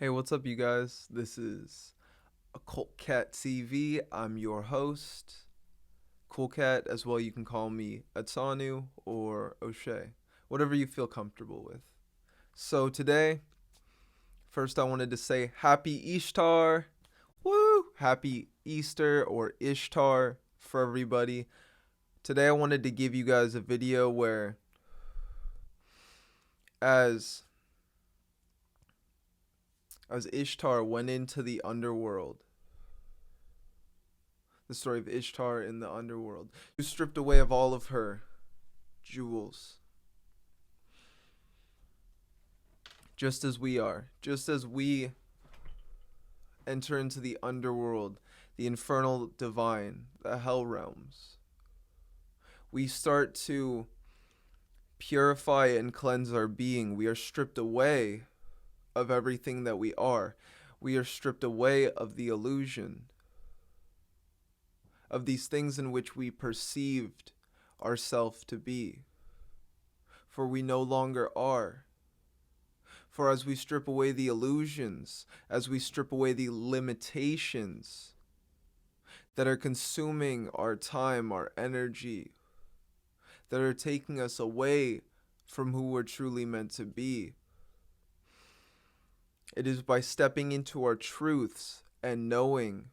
Hey, what's up, you guys? This is Occult Cat TV. I'm your host, Cool Cat, as well. You can call me Atsanu or O'Shea, whatever you feel comfortable with. So today, first I wanted to say Happy Ishtar. Woo! Happy Easter or Ishtar for everybody. Today I wanted to give you guys a video where as Ishtar went into the underworld, the story of Ishtar in the underworld, who stripped away of all of her jewels, just as we are, just as we enter into the underworld, the infernal divine, the hell realms. We start to purify and cleanse our being. We are stripped away of everything that we are. We are stripped away of the illusion of these things in which we perceived ourselves to be. For we no longer are. For as we strip away the illusions, as we strip away the limitations that are consuming our time, our energy, that are taking us away from who we're truly meant to be, it is by stepping into our truths and knowing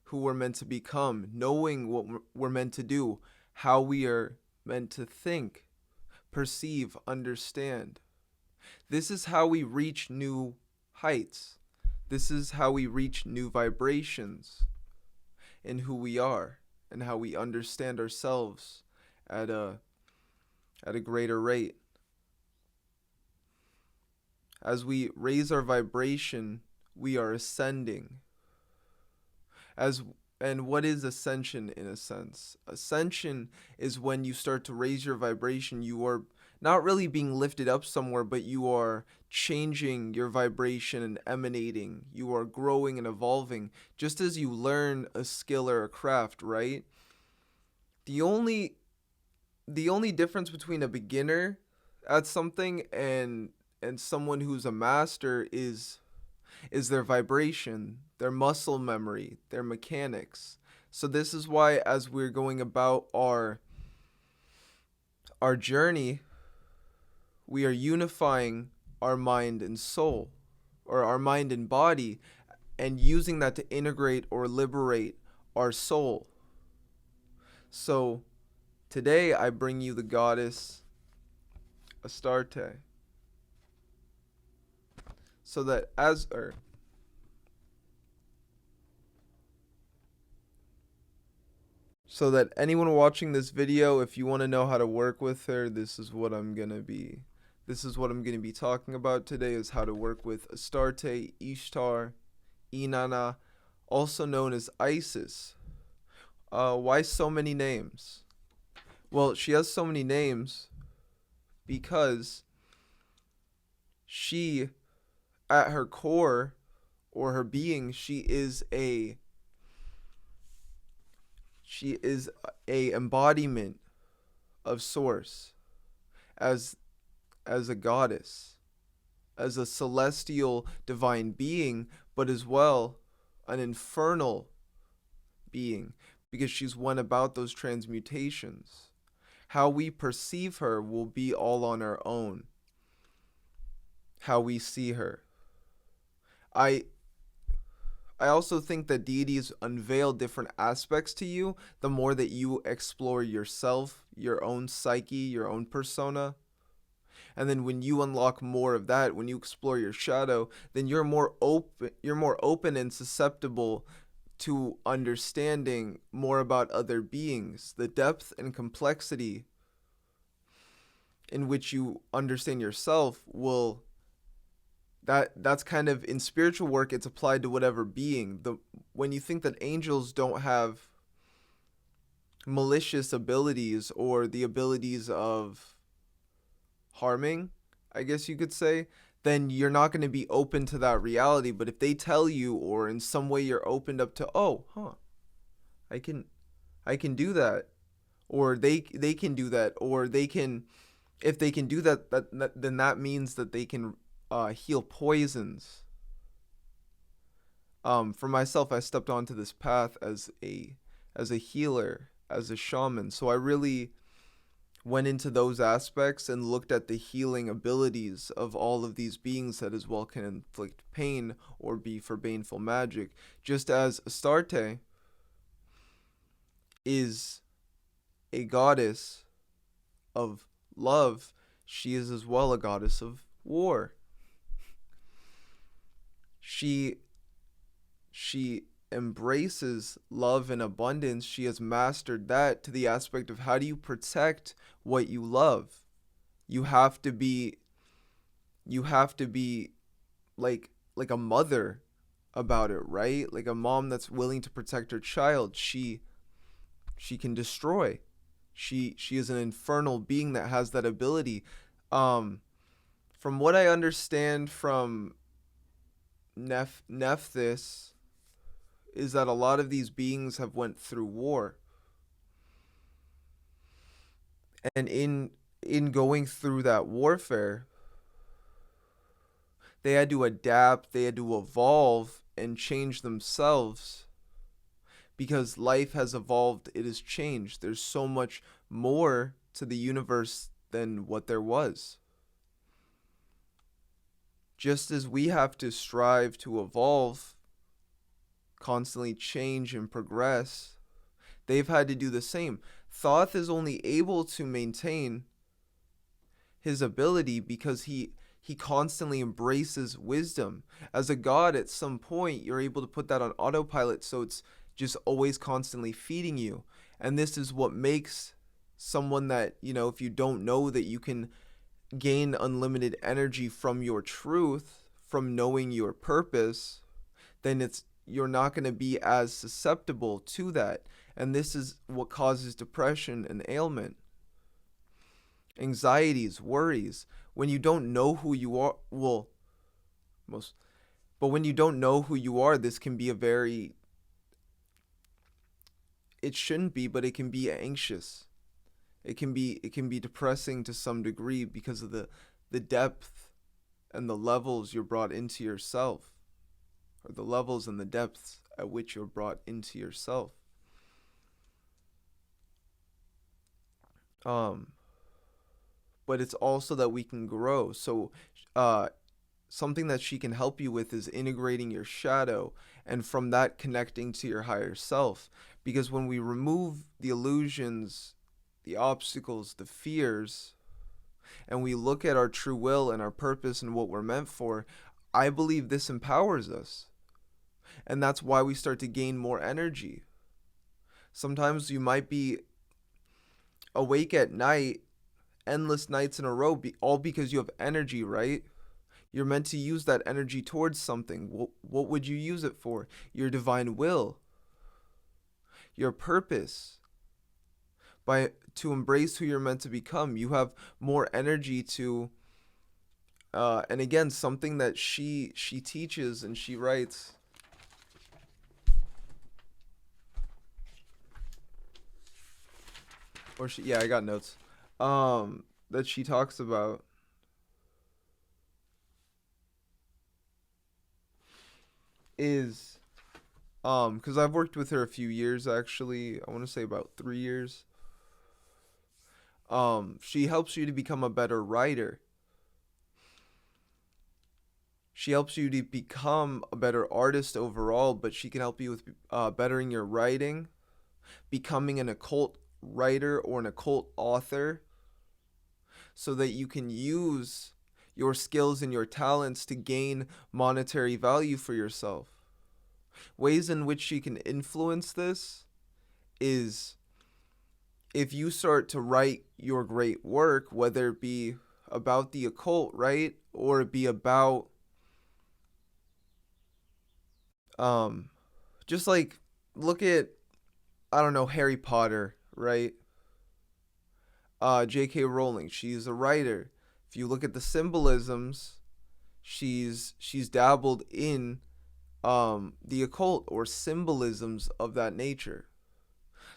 who we're meant to become, knowing what we're meant to do, how we are meant to think, perceive, understand. This is how we reach new heights. This is how we reach new vibrations in who we are and how we understand ourselves at a greater rate. As we raise our vibration, we are ascending. And what is ascension in a sense? Ascension is when you start to raise your vibration. You are not really being lifted up somewhere, but you are changing your vibration and emanating. You are growing and evolving, just as you learn a skill or a craft, right? The only difference between a beginner at something and someone who's a master is their vibration, their muscle memory, their mechanics. So this is why, as we're going about our journey, we are unifying our mind and soul, or our mind and body, and using that to integrate or liberate our soul. So today I bring you the goddess Astarte, so that anyone watching this video, if you want to know how to work with her, this is what I'm going to be talking about today, is how to work with Astarte, Ishtar, Inanna, also known as Isis. Why so many names? Well, she has so many names because she, at her core or her being, she is a embodiment of source, as a goddess, as a celestial divine being, but as well an infernal being, because she's went about those transmutations. How we perceive her will be all on our own. How we see her. I also think that deities unveil different aspects to you the more that you explore yourself, your own psyche, your own persona. And then when you unlock more of that, when you explore your shadow, then you're more open and susceptible to understanding more about other beings. The depth and complexity in which you understand yourself will that's kind of, in spiritual work, it's applied to whatever being. When you think that angels don't have malicious abilities or the abilities of harming, I guess you could say, then you're not going to be open to that reality. But if they tell you, or in some way you're opened up to, I can do that, or they can do that, or they can, if they can do that, then that means that they can heal poisons. For myself, I stepped onto this path as a healer, as a shaman. So I really went into those aspects and looked at the healing abilities of all of these beings that as well can inflict pain or be for baneful magic. Just as Astarte is a goddess of love, she is as well a goddess of war. She embraces love and abundance. She has mastered that to the aspect of how do you protect what you love. You have to be like a mother about it, right? Like a mom that's willing to protect her child. She can destroy. She is an infernal being that has that ability. From what I understand from Nephthys, is that a lot of these beings have went through war, and in going through that warfare, they had to adapt, they had to evolve and change themselves because life has evolved, it has changed. There's so much more to the universe than what there was. Just as we have to strive to evolve, constantly change and progress, they've had to do the same. Thoth is only able to maintain his ability because he constantly embraces wisdom. As a god, at some point, you're able to put that on autopilot, so it's just always constantly feeding you. And this is what makes someone that, if you don't know that you can gain unlimited energy from your truth, from knowing your purpose, then you're not going to be as susceptible to that. And this is what causes depression and ailment, anxieties, worries. When you don't know who you are, but when you don't know who you are, this can be it shouldn't be, but it can be anxious. It can be depressing to some degree because of the depth and the levels you're brought into yourself, or the levels and the depths at which you're brought into yourself. But it's also that we can grow. So something that she can help you with is integrating your shadow, and from that connecting to your higher self. Because when we remove the illusions, the obstacles, the fears, and we look at our true will and our purpose and what we're meant for, I believe this empowers us. And that's why we start to gain more energy. Sometimes you might be awake at night, endless nights in a row, all because you have energy, right? You're meant to use that energy towards something. What would you use it for? Your divine will, your purpose. To embrace who you're meant to become, you have more energy to. And again, something that she teaches and she writes. I got notes. That she talks about is because I've worked with her a few years, actually. I want to say about 3 years. She helps you to become a better writer. She helps you to become a better artist overall, but she can help you with bettering your writing, becoming an occult writer or an occult author, so that you can use your skills and your talents to gain monetary value for yourself. Ways in which she can influence this is if you start to write your great work, whether it be about the occult, right? Or it be about just like, look at, I don't know, Harry Potter, right? J.K. Rowling, she's a writer. If you look at the symbolisms, she's dabbled in the occult or symbolisms of that nature.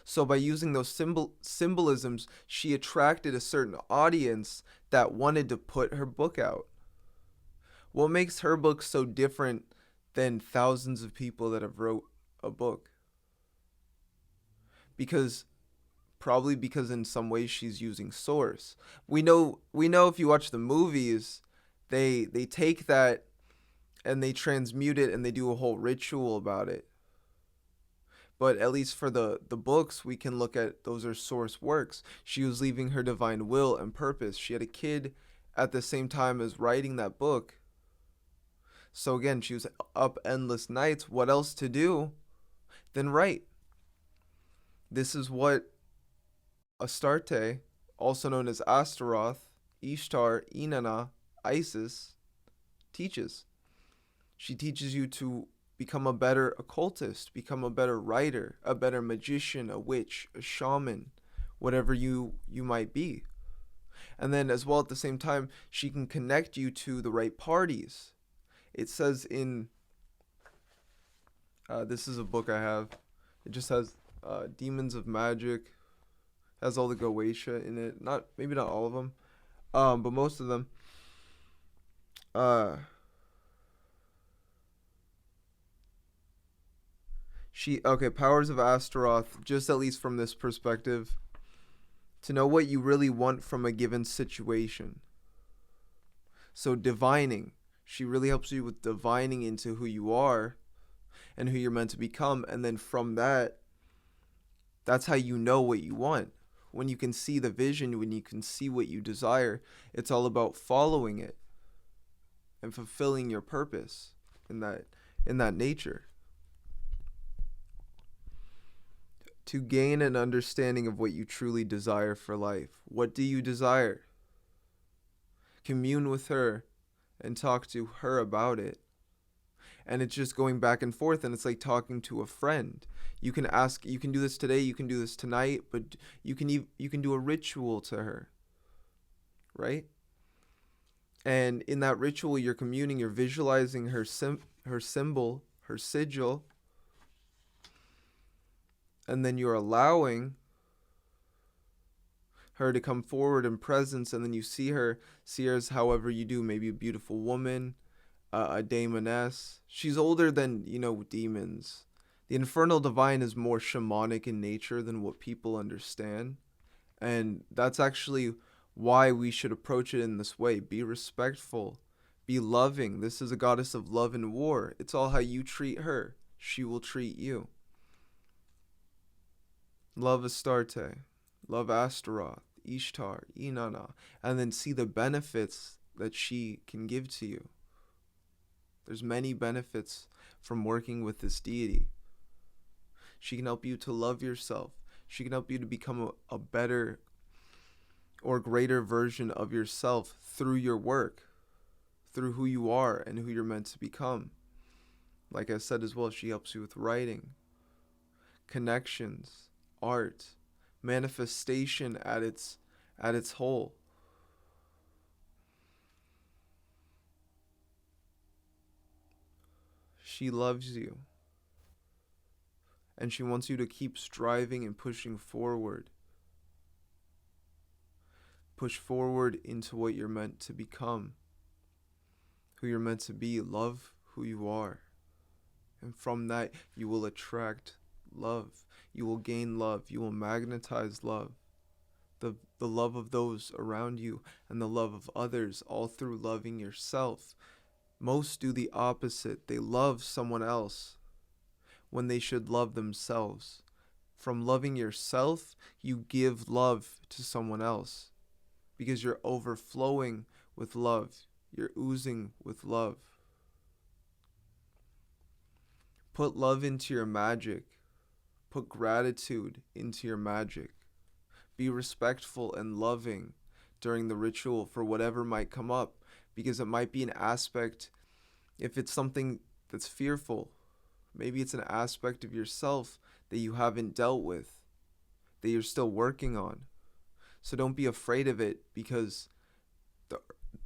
So by using those symbolisms, she attracted a certain audience that wanted to put her book out. What makes her book so different than thousands of people that have wrote a book? Because probably because in some ways she's using source. We know if you watch the movies, they take that and they transmute it and they do a whole ritual about it. But at least for the books, we can look at those are source works. She was leaving her divine will and purpose. She had a kid at the same time as writing that book. So again, she was up endless nights. What else to do than write? This is what Astarte, also known as Astaroth, Ishtar, Inanna, Isis, teaches. She teaches you to become a better occultist, become a better writer, a better magician, a witch, a shaman, whatever you might be. And then as well at the same time, she can connect you to the right parties. It says in this is a book I have. It just has Demons of Magic. Has all the Goetia in it. Not all of them, but most of them. Uh, Powers of Astaroth. Just at least from this perspective, to know what you really want from a given situation. So divining. She really helps you with divining into who you are and who you're meant to become, and then from that, that's how you know what you want. When you can see the vision, when you can see what you desire, it's all about following it and fulfilling your purpose in that nature. To gain an understanding of what you truly desire for life. What do you desire? Commune with her and talk to her about it. And it's just going back and forth, and it's like talking to a friend. You can do this today, you can do this tonight, but you can do a ritual to her, right? And in that ritual, you're communing, you're visualizing her symbol, her sigil, and then you're allowing her to come forward in presence, and then you see her as however you do, maybe a beautiful woman, a daemoness. She's older than, demons. The infernal divine is more shamanic in nature than what people understand. And that's actually why we should approach it in this way. Be respectful. Be loving. This is a goddess of love and war. It's all how you treat her. She will treat you. Love Astarte. Love Astaroth, Ishtar, Inanna. And then see the benefits that she can give to you. There's many benefits from working with this deity. She can help you to love yourself. She can help you to become a better or greater version of yourself through your work, through who you are and who you're meant to become. Like I said as well, she helps you with writing, connections, art, manifestation at its whole. She loves you. And she wants you to keep striving and pushing forward. Push forward into what you're meant to become, who you're meant to be. Love who you are. And from that, you will attract love. You will gain love. You will magnetize love. The love of those around you and the love of others, all through loving yourself. Most do the opposite. They love someone else when they should love themselves. From loving yourself, you give love to someone else because you're overflowing with love. You're oozing with love. Put love into your magic. Put gratitude into your magic. Be respectful and loving during the ritual for whatever might come up, because it might be an aspect, if it's something that's fearful, maybe it's an aspect of yourself that you haven't dealt with, that you're still working on. So don't be afraid of it, because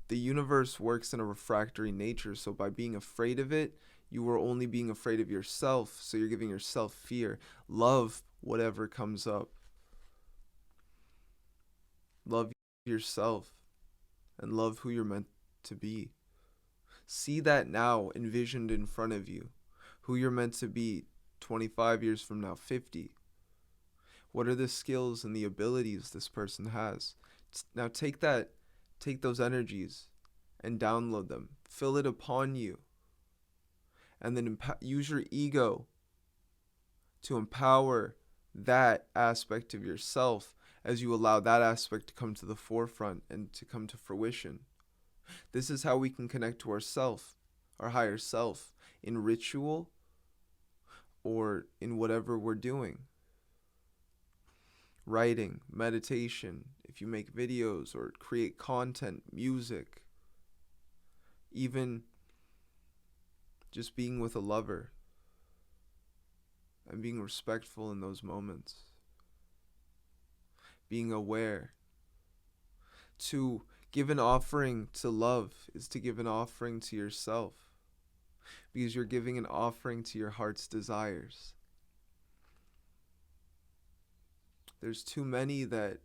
the universe works in a refractory nature. So by being afraid of it, you are only being afraid of yourself. So you're giving yourself fear. Love whatever comes up. Love yourself and love who you're meant to be. See that now envisioned in front of you, who you're meant to be 25 years from now, 50. What are the skills and the abilities this person has? Now take those energies and download them. Fill it upon you. And then use your ego to empower that aspect of yourself as you allow that aspect to come to the forefront and to come to fruition. This is how we can connect to ourself, our higher self, in ritual or in whatever we're doing. Writing, meditation, if you make videos or create content, music, even just being with a lover and being respectful in those moments. Being aware. To give an offering to love is to give an offering to yourself, because you're giving an offering to your heart's desires. There's too many that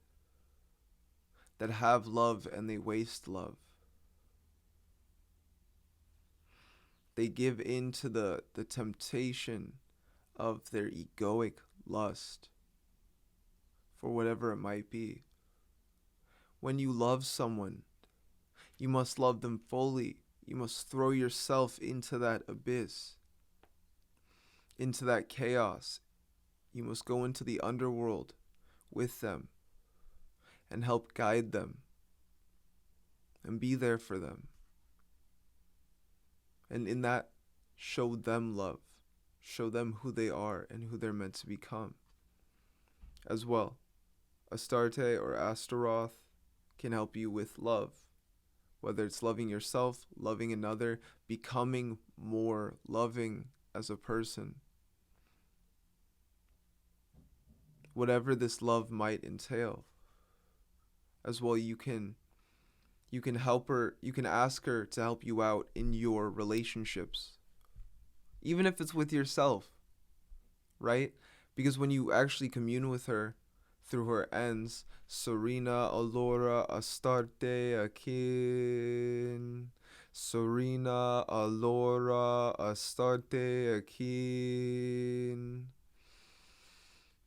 have love and they waste love. They give in to the temptation of their egoic lust for whatever it might be. When you love someone, you must love them fully. You must throw yourself into that abyss, into that chaos. You must go into the underworld with them and help guide them and be there for them. And in that, show them love. Show them who they are and who they're meant to become. As well, Astarte or Astaroth can help you with love. Whether it's loving yourself, loving another, becoming more loving as a person. Whatever this love might entail. As well, you can help her, you can ask her to help you out in your relationships. Even if it's with yourself, right? Because when you actually commune with her through her ends, Serena, Allura, Astarte, Akin. Serena, Allura, Astarte, Akin.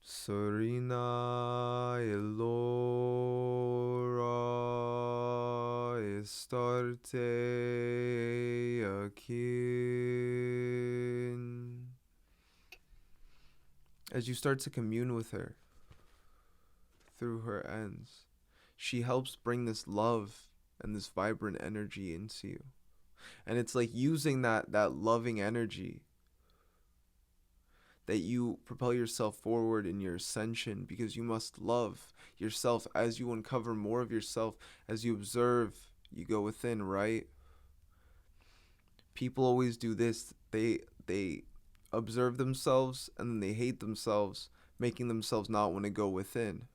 Serena, Allura, Astarte, Akin. As you start to commune with her through her ends, she helps bring this love and this vibrant energy into you. And it's like using that loving energy that you propel yourself forward in your ascension, because you must love yourself as you uncover more of yourself, as you observe, you go within, right? People always do this. They observe themselves and then they hate themselves, making themselves not want to go within.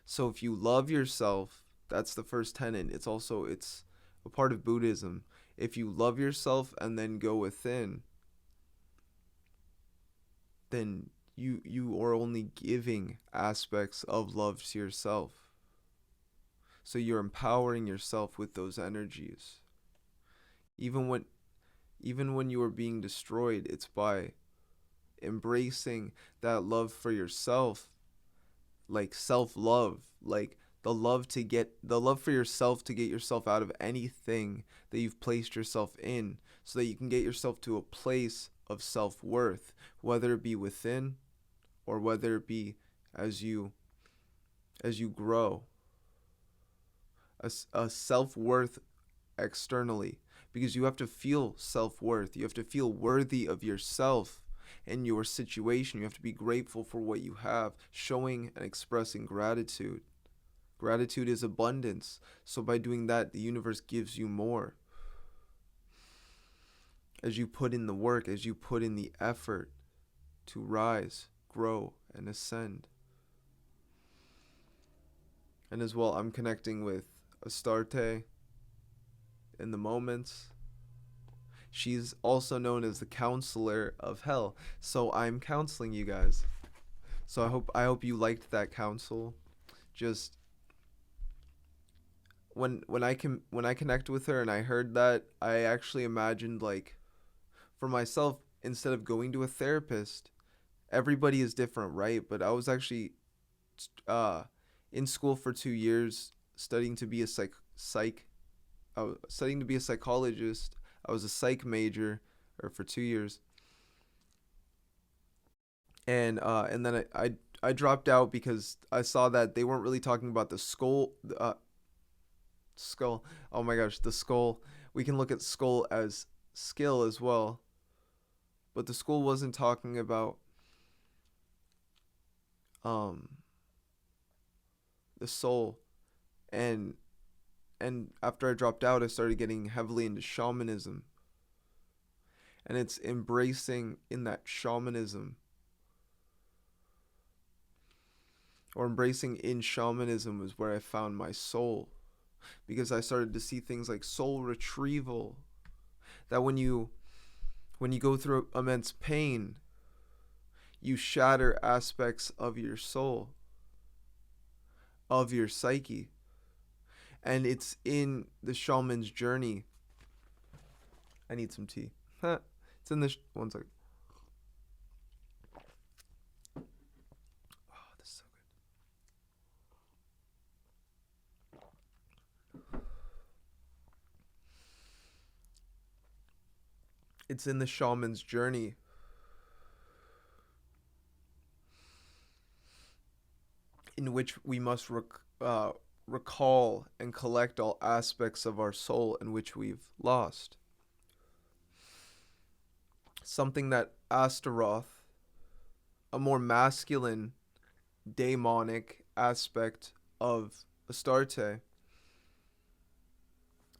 So if you love yourself, that's the first tenet. It's a part of Buddhism. If you love yourself and then go within, then you are only giving aspects of love to yourself. So you're empowering yourself with those energies. Even when you are being destroyed, it's by embracing that love for yourself, like self-love, like the love for yourself to get yourself out of anything that you've placed yourself in, so that you can get yourself to a place of self-worth, whether it be within or whether it be as you grow, a self-worth externally, because you have to feel self-worth. You have to feel worthy of yourself and your situation. You have to be grateful for what you have, showing and expressing gratitude. Gratitude is abundance. So by doing that, the universe gives you more. As you put in the work, as you put in the effort to rise, grow, and ascend. And as well, I'm connecting with Astarte in the moments. She's also known as the counselor of hell. So I'm counseling you guys. So I hope you liked that counsel. Just when I connect with her and I heard that, I actually imagined, like, for myself, instead of going to a therapist, everybody is different, right? But I was actually uh in school for 2 years studying to be a psych I was studying to be a psychologist. I was a psych major, or for 2 years, and then I dropped out because I saw that they weren't really talking about the skull. Oh my gosh, the skull. We can look at skull as skill as well, but the school wasn't talking about um the soul. And and after I dropped out, I started getting heavily into shamanism, and it's embracing in that shamanism, or embracing in shamanism, was where I found my soul, because I started to see things like soul retrieval, that when you go through immense pain, you shatter aspects of your soul, of your psyche. And it's in the shaman's journey. I need some tea. It's in the one second. Oh, this is so good. It's in the shaman's journey, in which we must recall and collect all aspects of our soul in which we've lost. Something that Astaroth, a more masculine, demonic aspect of Astarte,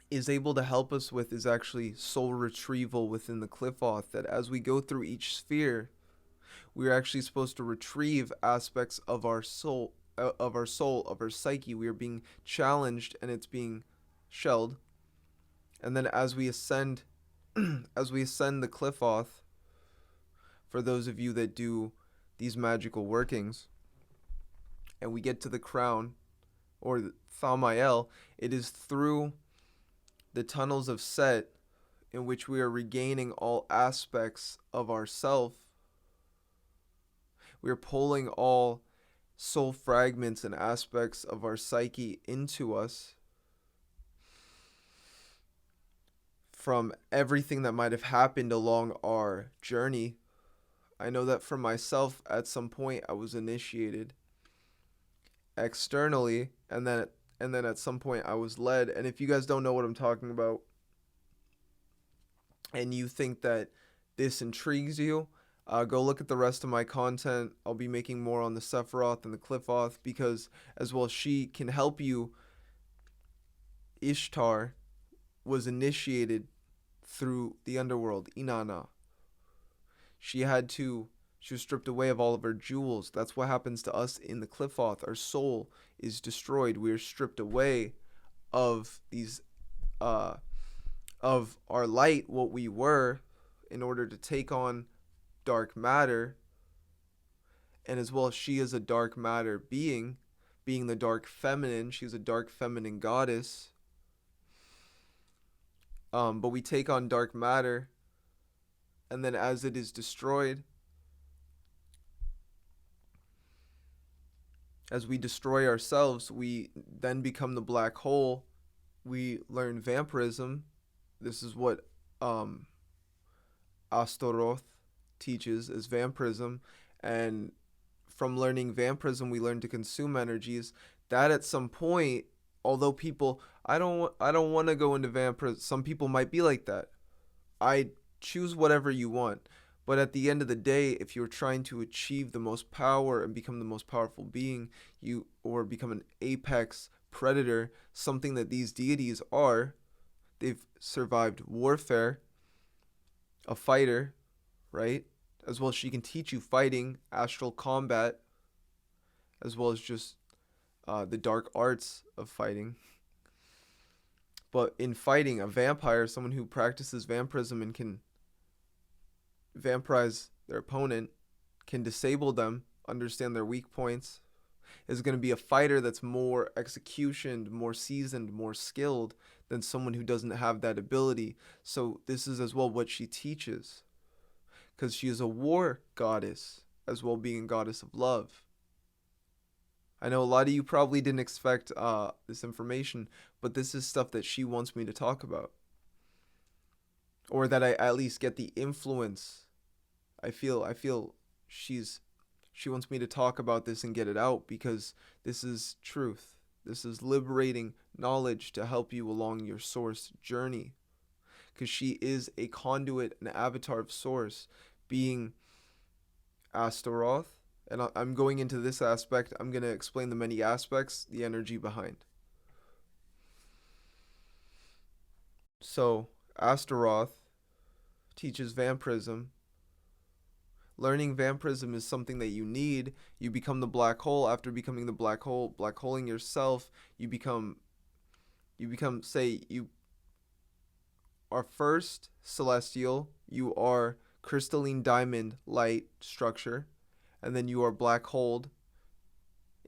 is able to help us with, is actually soul retrieval within the Qliphoth. That as we go through each sphere, we are actually supposed to retrieve aspects of our soul, of our psyche. We are being challenged, and it's being shelled. And then as we ascend, as we ascend the Qliphoth, for those of you that do these magical workings, and we get to the crown, or the Thamael, it is through the tunnels of Set in which we are regaining all aspects of ourself. We are pulling all soul fragments and aspects of our psyche into us from everything that might have happened along our journey. I know that for myself, at some point I was initiated externally, and then at some point I was led. And if you guys don't know what I'm talking about, and you think that this intrigues you, go look at the rest of my content. I'll be making more on the Sephiroth and the Qliphoth, because as well she can help you. Ishtar was initiated through the underworld, Inanna. She was stripped away of all of her jewels. That's what happens to us in the Qliphoth. Our soul is destroyed. We are stripped away of these of our light, what we were, in order to take on dark matter. And as well, she is a dark matter being the dark feminine. She's a dark feminine goddess. But we take on dark matter, and then as it is destroyed, as we destroy ourselves, we then become the black hole. We learn vampirism. This is what Astaroth teaches as vampirism. And from learning vampirism, we learn to consume energies. That at some point, although people, I don't want to go into vampirism. Some people might be like that. I choose whatever you want. But at the end of the day, if you're trying to achieve the most power and become the most powerful being, or become an apex predator, something that these deities are, they've survived warfare, a fighter, right? As well as she can teach you fighting, astral combat, as well as just the dark arts of fighting. But in fighting, a vampire, someone who practices vampirism and can vampirize their opponent, can disable them, understand their weak points, is going to be a fighter that's more executioned, more seasoned, more skilled than someone who doesn't have that ability. So this is as well what she teaches, because she is a war goddess as well, being a goddess of love. I know a lot of you probably didn't expect this information, but this is stuff that she wants me to talk about, or that I at least get the influence. I feel she wants me to talk about this and get it out, because this is truth. This is liberating knowledge to help you along your source journey, because she is a conduit, an avatar of source, being Astaroth. And I'm going into this aspect. I'm going to explain the many aspects, the energy behind. So, Astaroth teaches vampirism. Learning vampirism is something that you need. You become the black hole. After becoming the black holing yourself, you become, say, you are first celestial. You are crystalline diamond light structure. And then you are black holed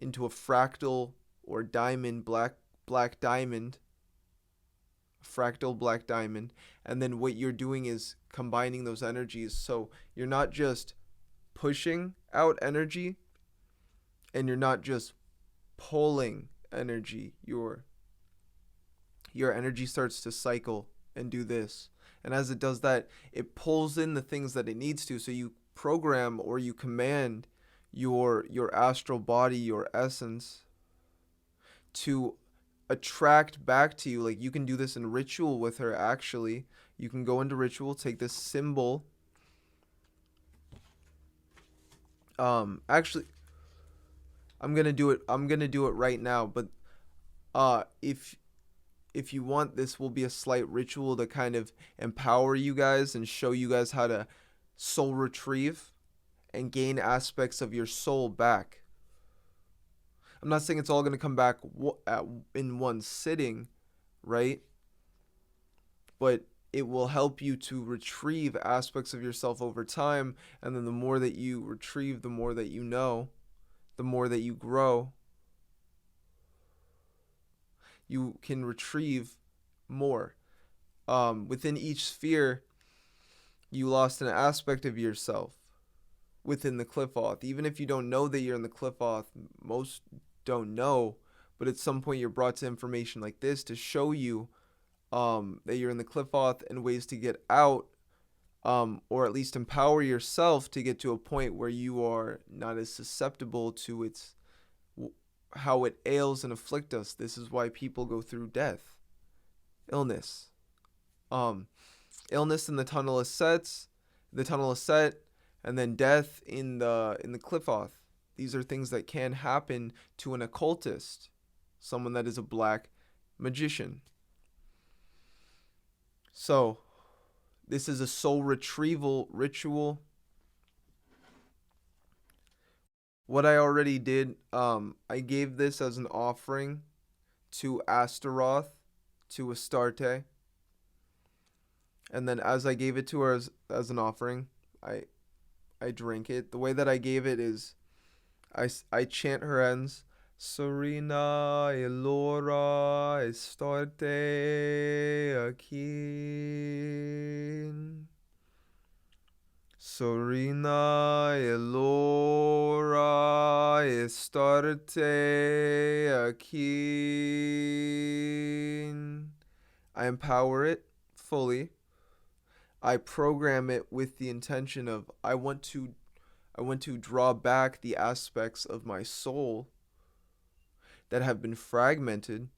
into a fractal or diamond, black diamond, fractal black diamond. And then what you're doing is combining those energies. So you're not just pushing out energy, and you're not just pulling energy. Your energy starts to cycle and do this. And as it does that, it pulls in the things that it needs to. So you program, or you command your astral body, your essence, to attract back to you. Like, you can do this in ritual with her. Actually, you can go into ritual, take this symbol. Actually, I'm gonna do it right now, but if you want, this will be a slight ritual to kind of empower you guys and show you guys how to soul retrieve and gain aspects of your soul back. I'm not saying it's all going to come back in one sitting, right? But it will help you to retrieve aspects of yourself over time. And then the more that you retrieve, the more that you know, the more that you grow. You can retrieve more. Within each sphere, you lost an aspect of yourself within the Qliphoth. Even if you don't know that you're in the Qliphoth, most don't know, but at some point you're brought to information like this to show you that you're in the Qliphoth and ways to get out, or at least empower yourself to get to a point where you are not as susceptible to how it ails and afflict us. This is why people go through death, illness, illness in the tunnel of Set, and then death in the Qliphoth. These are things that can happen to an occultist, someone that is a black magician. So, this is a soul retrieval ritual. What I already did, I gave this as an offering to Astaroth, to Astarte. And then as I gave it to her as an offering, I drink it. The way that I gave it is I chant her ends. Serena Elora Astarte Akin. Serena Elora Astarte Akin. I empower it fully. I program it with the intention of I want to draw back the aspects of my soul that have been fragmented,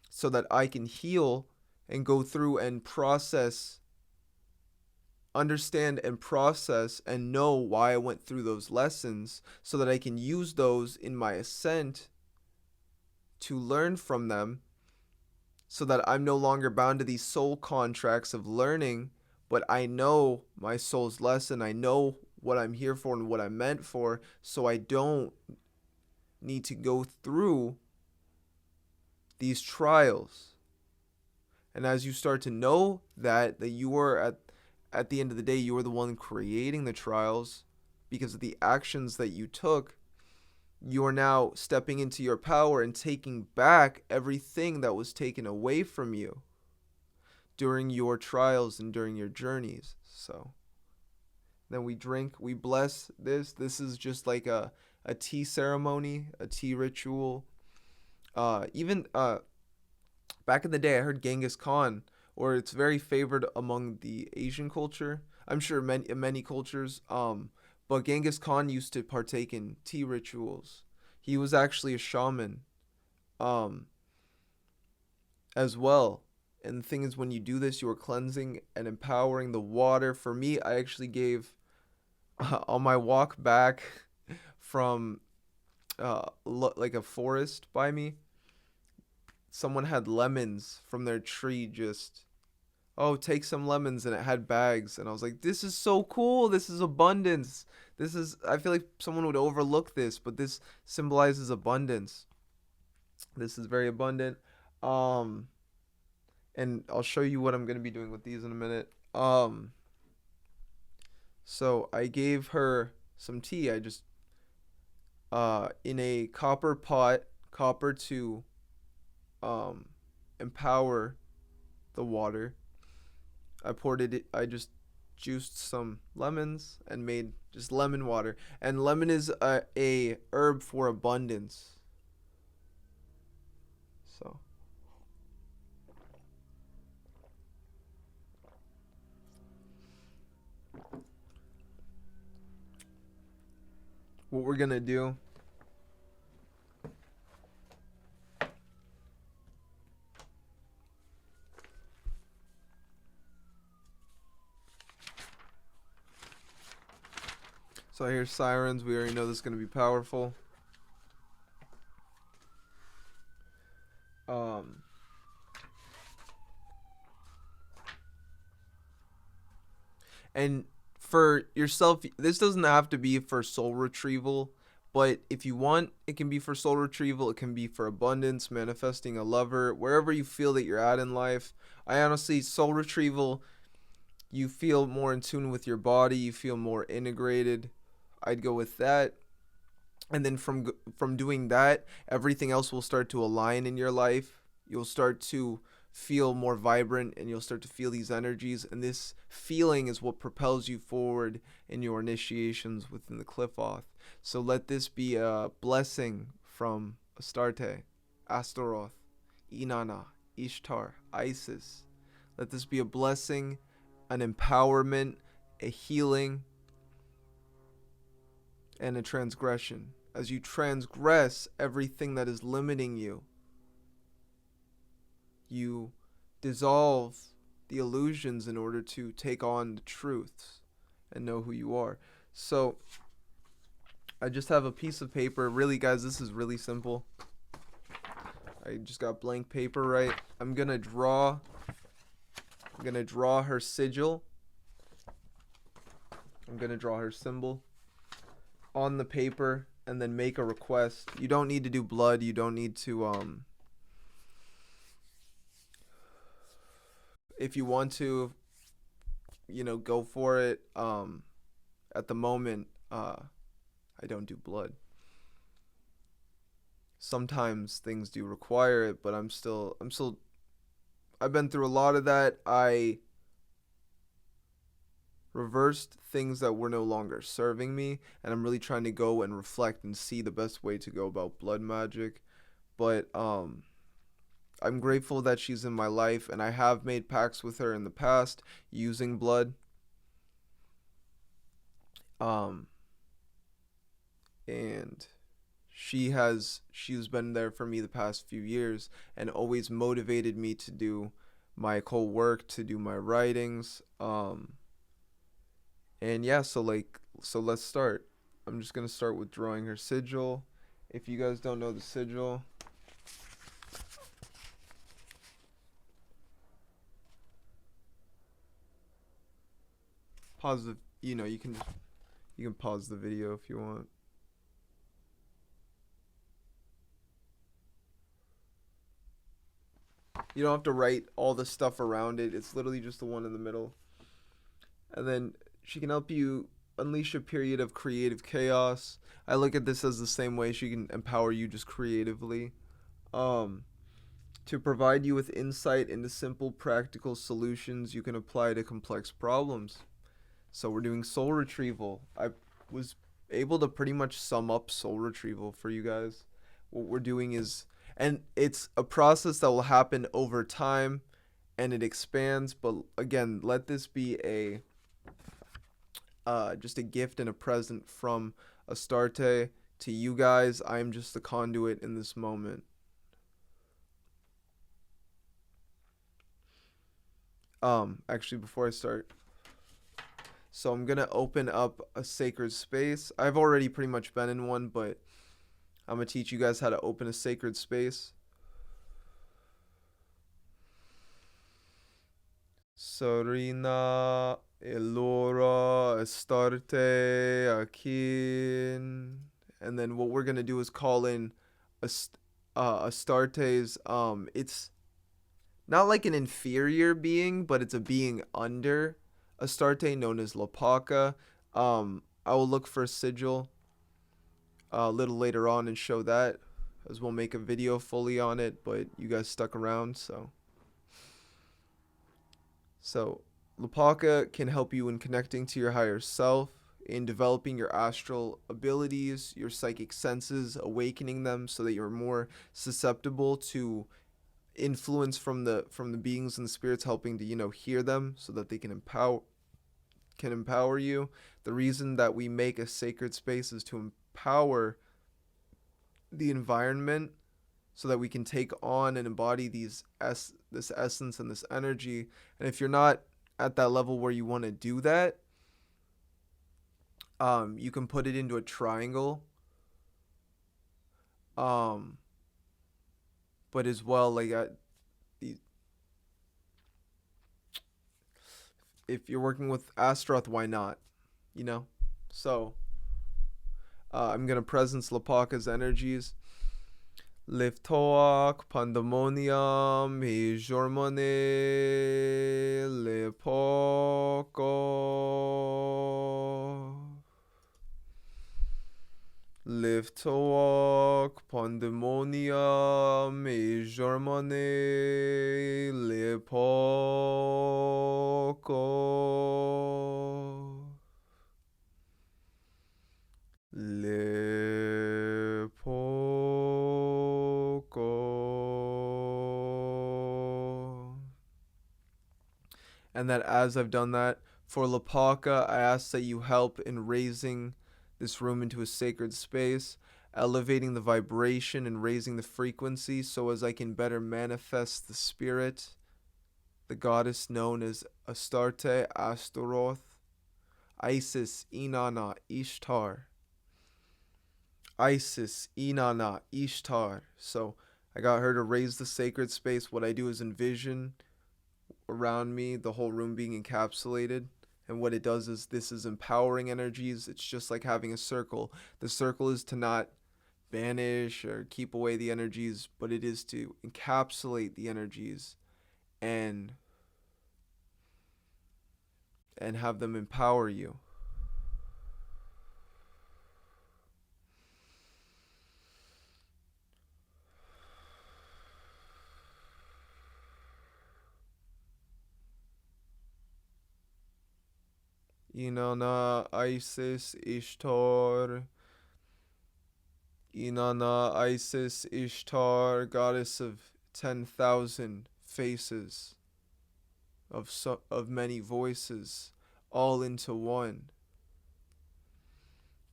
so that I can heal and go through and process, understand and process and know why I went through those lessons, so that I can use those in my ascent to learn from them, so that I'm no longer bound to these soul contracts of learning, but I know my soul's lesson. I know what I'm here for and what I'm meant for, so I don't need to go through these trials. And as you start to know that you are at the end of the day, you are the one creating the trials because of the actions that you took, you are now stepping into your power and taking back everything that was taken away from you during your trials and during your journeys. So then we drink, we bless this. This is just like a tea ceremony, a tea ritual. Even back in the day, I heard Genghis Khan, or it's very favored among the Asian culture. I'm sure many cultures. But Genghis Khan used to partake in tea rituals. He was actually a shaman, um, as well. And the thing is, when you do this, you are cleansing and empowering the water. For me, I actually gave on my walk back from like a forest by me. Someone had lemons from their tree, just, oh, take some lemons, and it had bags, and I was like, this is so cool, this is abundance. This is, I feel like someone would overlook this, but this symbolizes abundance. This is very abundant. um and I'll show you what I'm going to be doing with these in a minute. So I gave her some tea. I just in a copper pot, copper to um empower the water. I just juiced some lemons and made just lemon water. And lemon is a herb for abundance. So what we're gonna do, so I hear sirens. We already know this is gonna be powerful. um and for yourself, this doesn't have to be for soul retrieval, but if you want, it can be for soul retrieval. It can be for abundance, manifesting a lover, wherever you feel that you're at in life. I honestly, soul retrieval, you feel more in tune with your body, you feel more integrated. I'd go with that. And then from doing that, everything else will start to align in your life. You'll start to feel more vibrant, and you'll start to feel these energies, and this feeling is what propels you forward in your initiations within the Cliffoth. So let this be a blessing from Astarte, Astaroth, Inanna, Ishtar, Isis. Let this be a blessing, an empowerment, a healing, and a transgression. As you transgress everything that is limiting you, you dissolve the illusions in order to take on the truths and know who you are. So I just have a piece of paper. Really, guys, this is really simple. I just got blank paper, right? I'm gonna draw her sigil. I'm gonna draw her symbol on the paper and then make a request. You don't need to do blood. You don't need to if you want to, go for it. At the moment, I don't do blood. Sometimes things do require it, but I've been through a lot of that. I reversed things that were no longer serving me, and I'm really trying to go and reflect and see the best way to go about blood magic. But I'm grateful that she's in my life, and I have made pacts with her in the past using blood. And she's been there for me the past few years and always motivated me to do my whole work, to do my writings. And yeah, so let's start. I'm just gonna start with drawing her sigil. If you guys don't know the sigil, pause the you can pause the video if you want. You don't have to write all the stuff around it. It's literally just the one in the middle. And then she can help you unleash a period of creative chaos. I look at this as the same way she can empower you just creatively. Um, to provide you with insight into simple, practical solutions you can apply to complex problems. So we're doing soul retrieval. I was able to pretty much sum up soul retrieval for you guys. What we're doing is, and it's a process that will happen over time and it expands, but again, let this be a just a gift and a present from Astarte to you guys. I'm just the conduit in this moment. Actually, before I start, so I'm gonna open up a sacred space. I've already pretty much been in one, but I'm gonna teach you guys how to open a sacred space. Sorina, Elora, Astarte, Akin, and then what we're gonna do is call in Astarte's. It's not like an inferior being, but it's a being under Astarte, known as Lapaka. I will look for a sigil a little later on and show that, as we'll make a video fully on it, but you guys stuck around, so Lapaka can help you in connecting to your higher self, in developing your astral abilities, your psychic senses, awakening them so that you're more susceptible to influence from the beings and the spirits, helping to hear them so that they can empower you. The reason that we make a sacred space is to empower the environment so that we can take on and embody this essence and this energy. And if you're not at that level where you want to do that, you can put it into a triangle. But as well, like if you're working with Astaroth, why not? So I'm gonna presence Lapaka's energies. Liftoak, Pandemonium, Hijormone, Lepoko. Liftoak, Pandemonium, Hijormone, Lepoko. And that as I've done that for Lapaka, I ask that you help in raising this room into a sacred space, elevating the vibration and raising the frequency so as I can better manifest the spirit, the goddess known as Astarte, Astaroth, Isis, Inanna, Ishtar. Isis, Inanna, Ishtar. So I got her to raise the sacred space. What I do is envision around me the whole room being encapsulated. And what it does is this is empowering energies. It's just like having a circle. The circle is to not banish or keep away the energies, but it is to encapsulate the energies and have them empower you. Inanna, Isis, Ishtar. Inanna, Isis, Ishtar, goddess of 10,000 faces, of many voices, all into one.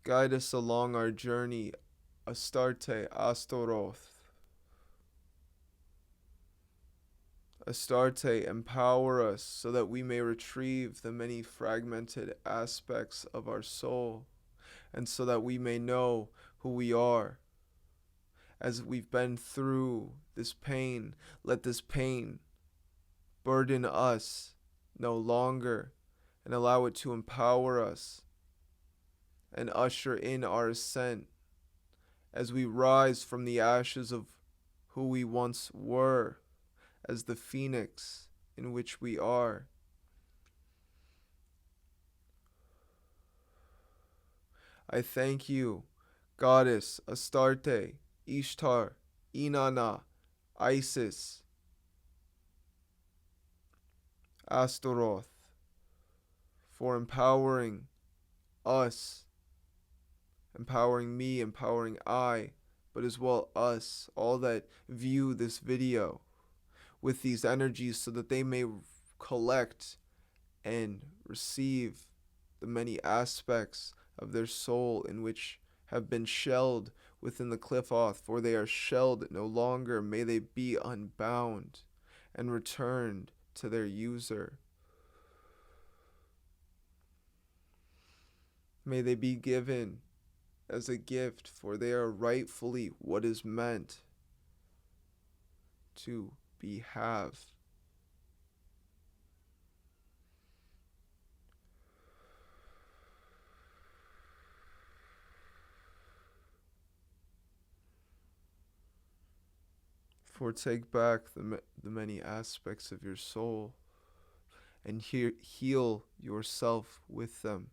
Guide us along our journey, Astarte, Astaroth. Astarte, empower us so that we may retrieve the many fragmented aspects of our soul, and so that we may know who we are. As we've been through this pain, let this pain burden us no longer, and allow it to empower us and usher in our ascent as we rise from the ashes of who we once were, as the phoenix in which we are. I thank you, Goddess Astarte, Ishtar, Inanna, Isis, Astaroth, for empowering us, empowering me, empowering I, but as well us, all that view this video, with these energies so that they may collect and receive the many aspects of their soul in which have been shelled within the Qliphoth, for they are shelled no longer. May they be unbound and returned to their user. May they be given as a gift, for they are rightfully what is meant to be have. For take back the many aspects of your soul and heal yourself with them.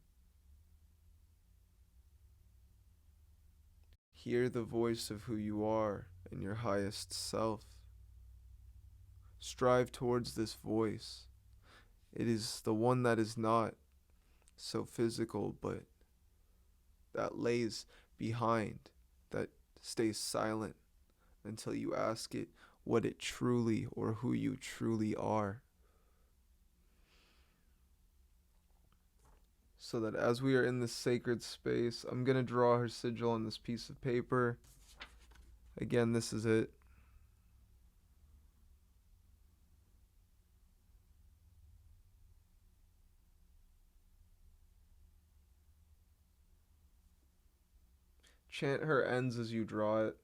Hear the voice of who you are and your highest self. Strive towards this voice. It is the one that is not so physical, but that lays behind, that stays silent until you ask it what it truly or who you truly are. So that as we are in this sacred space, I'm going to draw her sigil on this piece of paper. Again, this is it. Chant her ends as you draw it.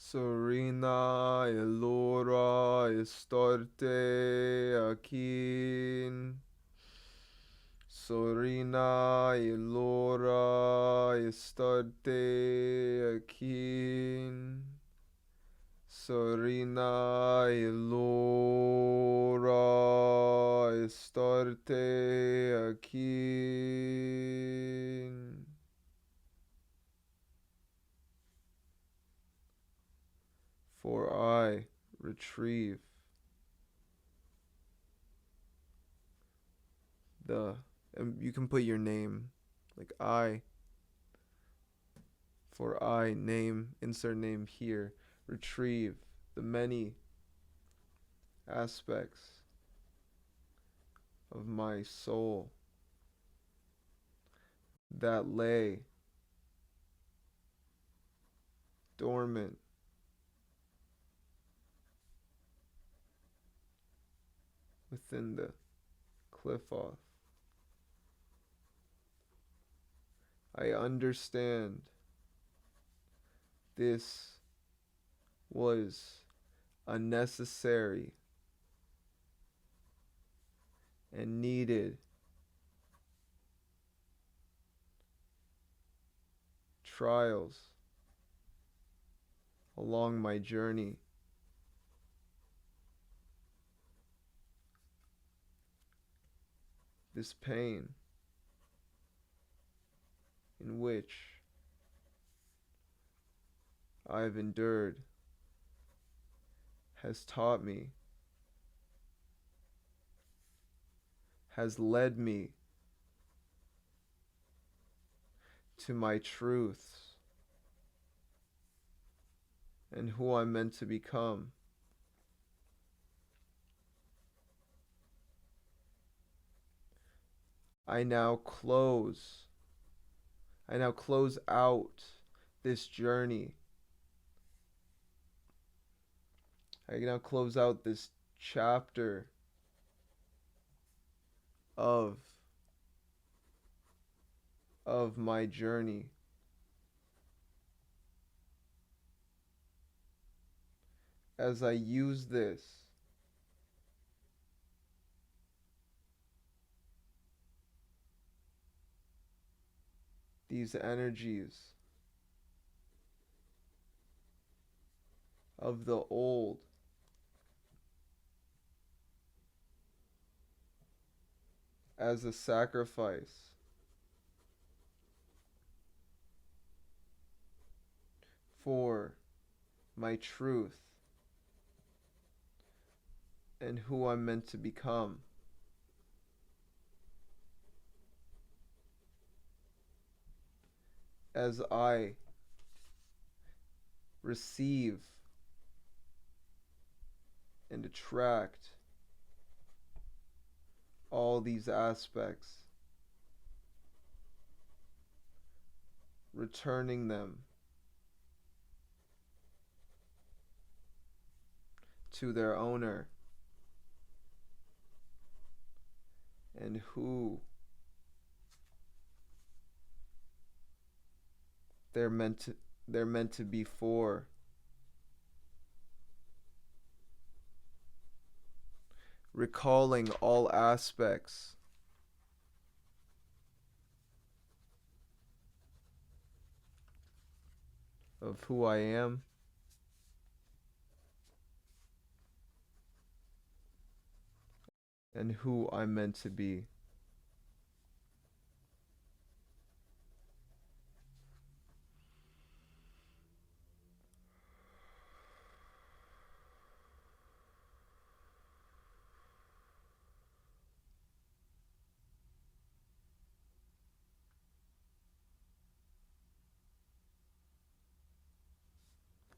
Serena, Elora, Astarte, Akin. Serena, Elora, Astarte, Akin. Serena, Elora, Astarte, Akin. For I retrieve and you can put your name, like for I name, insert name here, retrieve the many aspects of my soul that lay dormant within the Qliphoth. I understand this was a necessary and needed trials along my journey. This pain in which I've endured has taught me, has led me to my truths and who I'm meant to become. I now close out this journey. I now close out this chapter of my journey. as I use these energies of the old as a sacrifice for my truth and who I'm meant to become. As I receive and attract all these aspects, returning them to their owner and who they're meant to be for. Recalling all aspects of who I am and who I'm meant to be.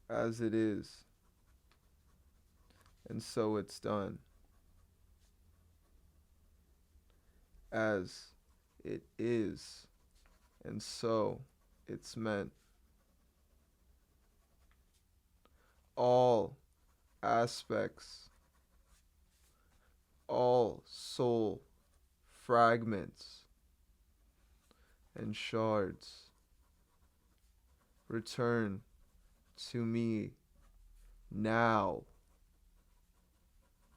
As it is, and so it's done. As it is, and so it's meant. All aspects, all soul fragments and shards return to me now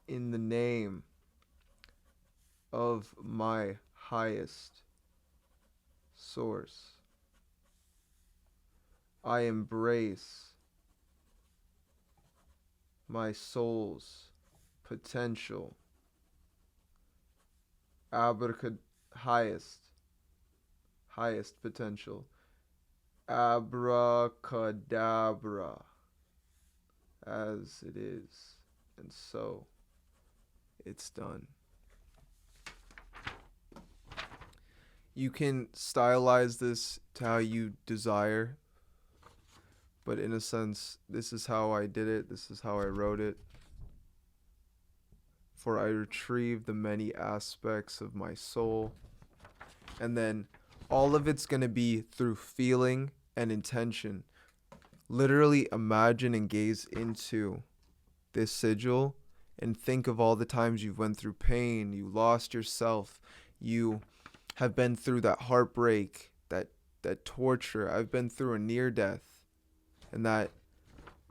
in the name of my highest source. I embrace my soul's potential, highest potential. Abracadabra, as it is, and so it's done. You can stylize this to how you desire, but in a sense, this is how I did it, this is how I wrote it. For I retrieve the many aspects of my soul, and then all of it's going to be through feeling and intention. Literally imagine and gaze into this sigil and think of all the times you've went through pain, you lost yourself, you have been through that heartbreak, that torture. I've been through a near death. And that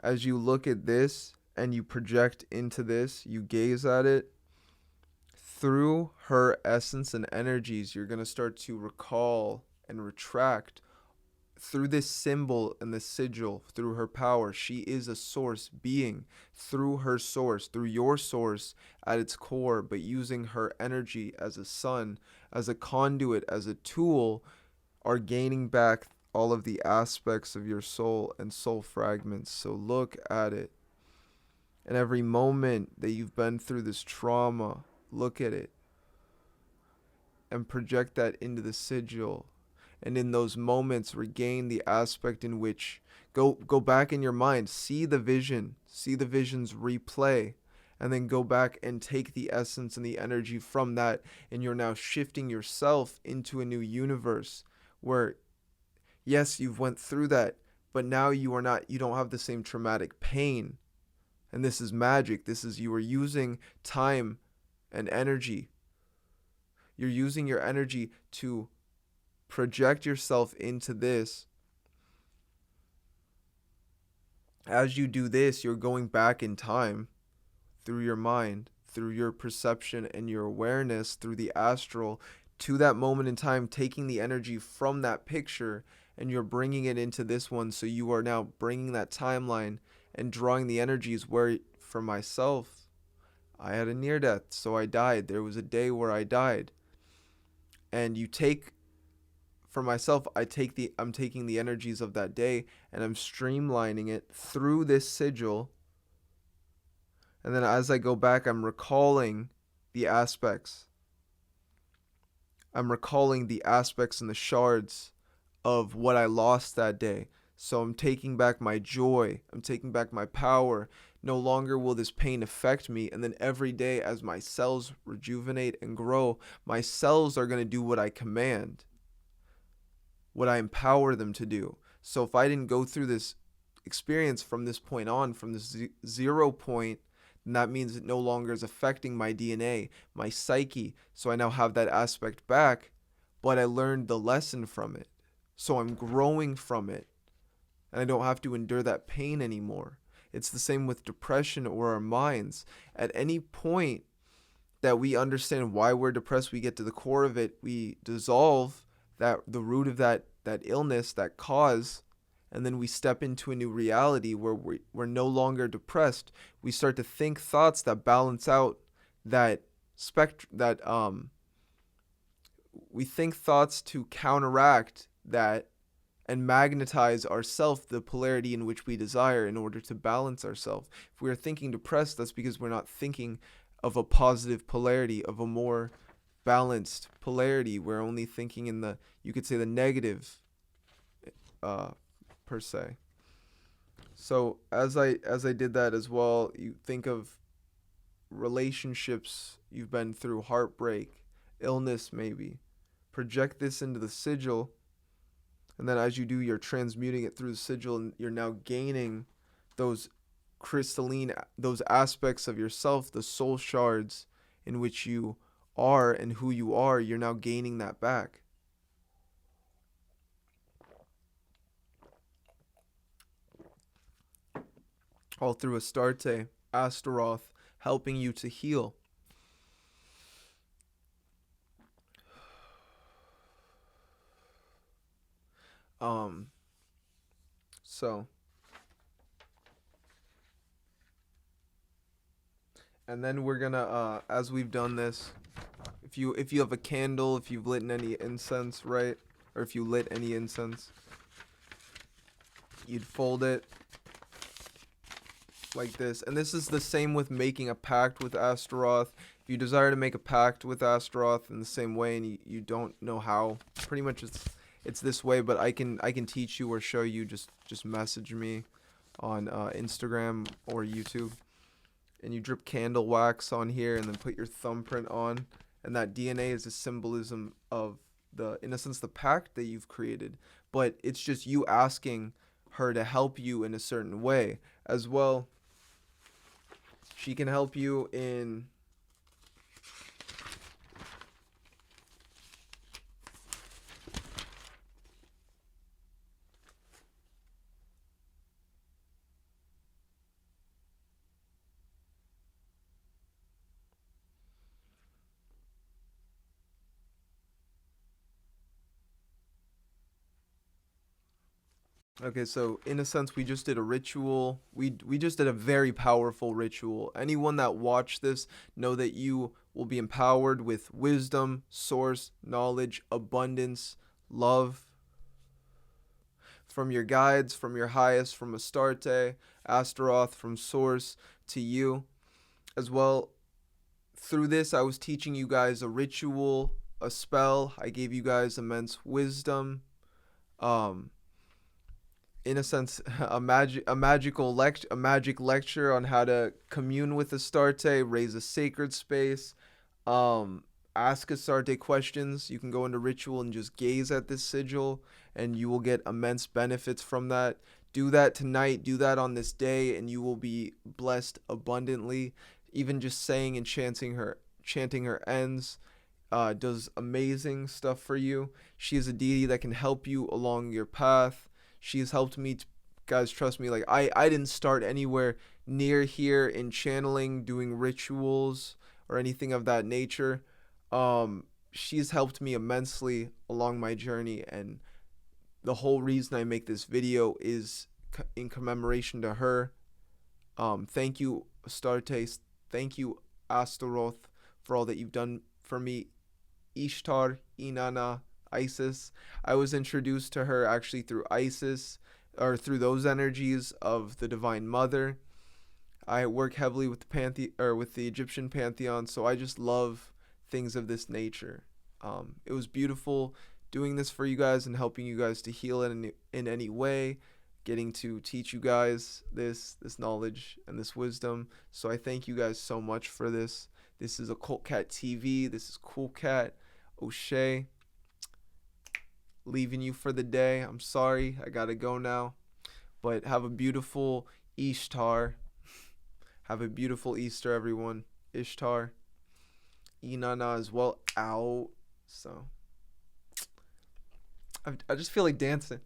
as you look at this and you project into this, you gaze at it, through her essence and energies, you're going to start to recall and retract through this symbol and the sigil, through her power. She is a source being, through her source, through your source at its core, but using her energy as a sun, as a conduit, as a tool, are gaining back all of the aspects of your soul and soul fragments. So look at it. And every moment that you've been through this trauma, look at it and project that into the sigil. And in those moments, regain the aspect in which, go back in your mind, see the visions replay, and then go back and take the essence and the energy from that, and you're now shifting yourself into a new universe where, yes, you've went through that, but now you don't have the same traumatic pain. And this is magic. You are using time and energy. You're using your energy to project yourself into this As you do this, you're going back in time through your mind, through your perception and your awareness, through the astral, to that moment in time, taking the energy from that picture and you're bringing it into this one. So you are now bringing that timeline and drawing the energies where, for myself, I had a near death, so I died. There was a day where I died. And you take, for myself, I'm taking the energies of that day and I'm streamlining it through this sigil. And then as I go back, I'm recalling the aspects. I'm recalling the aspects and the shards of what I lost that day. So I'm taking back my joy. I'm taking back my power. No longer will this pain affect me. And then every day, as my cells rejuvenate and grow, my cells are going to do what I command, what I empower them to do. So if I didn't go through this experience from this point on, from this 0 point, then that means it no longer is affecting my DNA, my psyche. So I now have that aspect back, but I learned the lesson from it. So I'm growing from it, and I don't have to endure that pain anymore. It's the same with depression or our minds. At any point that we understand why we're depressed, we get to the core of it, we dissolve the root of that illness, that cause, and then we step into a new reality where we're no longer depressed. We start to think thoughts that balance out that we think thoughts to counteract that and magnetize ourself, the polarity in which we desire, in order to balance ourselves. If we are thinking depressed, that's because we're not thinking of a positive polarity, of a more balanced polarity. We're only thinking in the, you could say, the negative, per se. So as I did that as well, you think of relationships you've been through, heartbreak, illness maybe. Project this into the sigil, and then as you do, you're transmuting it through the sigil, and you're now gaining those crystalline, those aspects of yourself, the soul shards in which you are and who you are. You're now gaining that back. All through Astarte, Astaroth, helping you to heal. So, and then we're gonna, as we've done this, if you have a candle, if you've lit any incense, right, or if you lit any incense, you'd fold it like this. And this is the same with making a pact with Astaroth. If you desire to make a pact with Astaroth in the same way, and you don't know how, pretty much it's this way, but I can teach you or show you. Just message me on Instagram or YouTube, and you drip candle wax on here, and then put your thumbprint on, and that DNA is a symbolism of the, in a sense, the pact that you've created. But it's just you asking her to help you in a certain way as well. She can help you in Okay, so in a sense, we just did a ritual. We just did a very powerful ritual. Anyone that watched this, know that you will be empowered with wisdom, source, knowledge, abundance, love from your guides, from your highest, from Astarte, Astaroth, from source to you. As well, through this, I was teaching you guys a ritual, a spell. I gave you guys immense wisdom. In a sense, a magic lecture on how to commune with Astarte, raise a sacred space, ask Astarte questions. You can go into ritual and just gaze at this sigil, and you will get immense benefits from that. Do that tonight, do that on this day, and you will be blessed abundantly. Even just saying and chanting her ends does amazing stuff for you. She is a deity that can help you along your path. She has helped me guys, trust me, like I didn't start anywhere near here in channeling, doing rituals or anything of that nature. She's helped me immensely along my journey, and the whole reason I make this video is in commemoration to her. Thank you, Astarte. Thank you, Astaroth, for all that you've done for me. Ishtar, Inanna, Isis. I was introduced to her actually through Isis, or through those energies of the Divine Mother. I work heavily with the Egyptian pantheon, so I just love things of this nature. It was beautiful doing this for you guys and helping you guys to heal in any way, getting to teach you guys this knowledge and this wisdom. So I thank you guys so much for this. This is Occult Cat TV. This is Cool Cat O'Shea. Leaving you for the day. I'm sorry, I gotta go now. But have a beautiful Ishtar. Have a beautiful Easter, everyone. Ishtar. Inanna as well. Out. So I just feel like dancing.